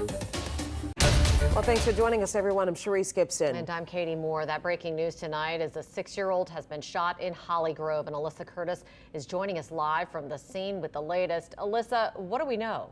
Well, thanks for joining us, everyone. I'm Sharice Gibson. And I'm Katie Moore. That breaking news tonight is a 6-year-old has been shot in Holly Grove, and Alyssa Curtis is joining us live from the scene with the latest. Alyssa, what do we know?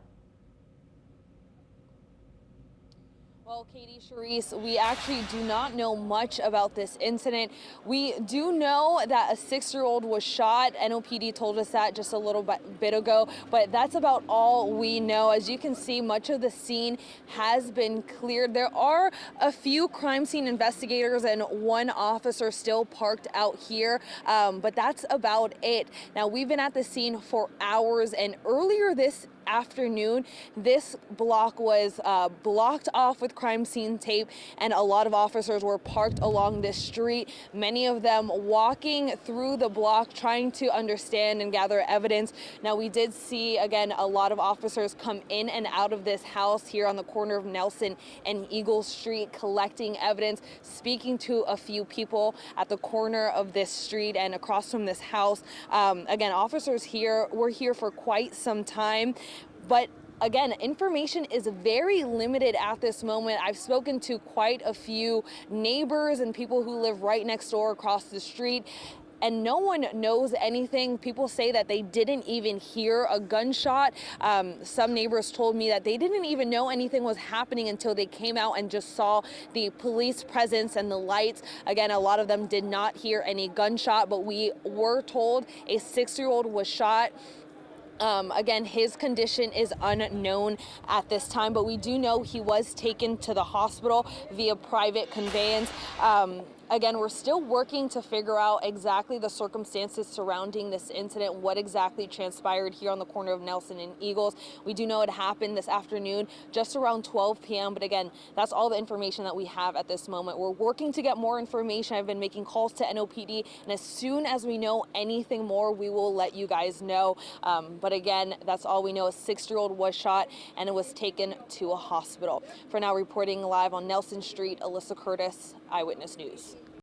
Well, Katie, Sharice, we actually do not know much about this incident. We do know that a 6-year-old was shot. NOPD told us that just a little bit ago, but that's about all we know. As you can see, much of the scene has been cleared. There are a few crime scene investigators and one officer still parked out here, but that's about it. Now, we've been at the scene for hours, and earlier this afternoon, this block was blocked off with crime scene tape, and a lot of officers were parked along this street, many of them walking through the block trying to understand and gather evidence. Now, we did see, again, a lot of officers come in and out of this house here on the corner of Nelson and Eagle Street collecting evidence, speaking to a few people at the corner of this street and across from this house. Again, officers here were here for quite some time. But again, information is very limited at this moment. I've spoken to quite a few neighbors and people who live right next door across the street, and no one knows anything. People say that they didn't even hear a gunshot. Some neighbors told me that they didn't even know anything was happening until they came out and just saw the police presence and the lights. Again, a lot of them did not hear any gunshot, but we were told a 6-year-old was shot. Again, his condition is unknown at this time, but we do know he was taken to the hospital via private conveyance. Again, we're still working to figure out exactly the circumstances surrounding this incident, what exactly transpired here on the corner of Nelson and Eagles. We do know it happened this afternoon, just around 12 p.m. But again, that's all the information that we have at this moment. We're working to get more information. I've been making calls to NOPD, and as soon as we know anything more, we will let you guys know. But again, that's all we know. A 6-year-old was shot and it was taken to a hospital. For now, reporting live on Nelson Street, Alyssa Curtis, Eyewitness News.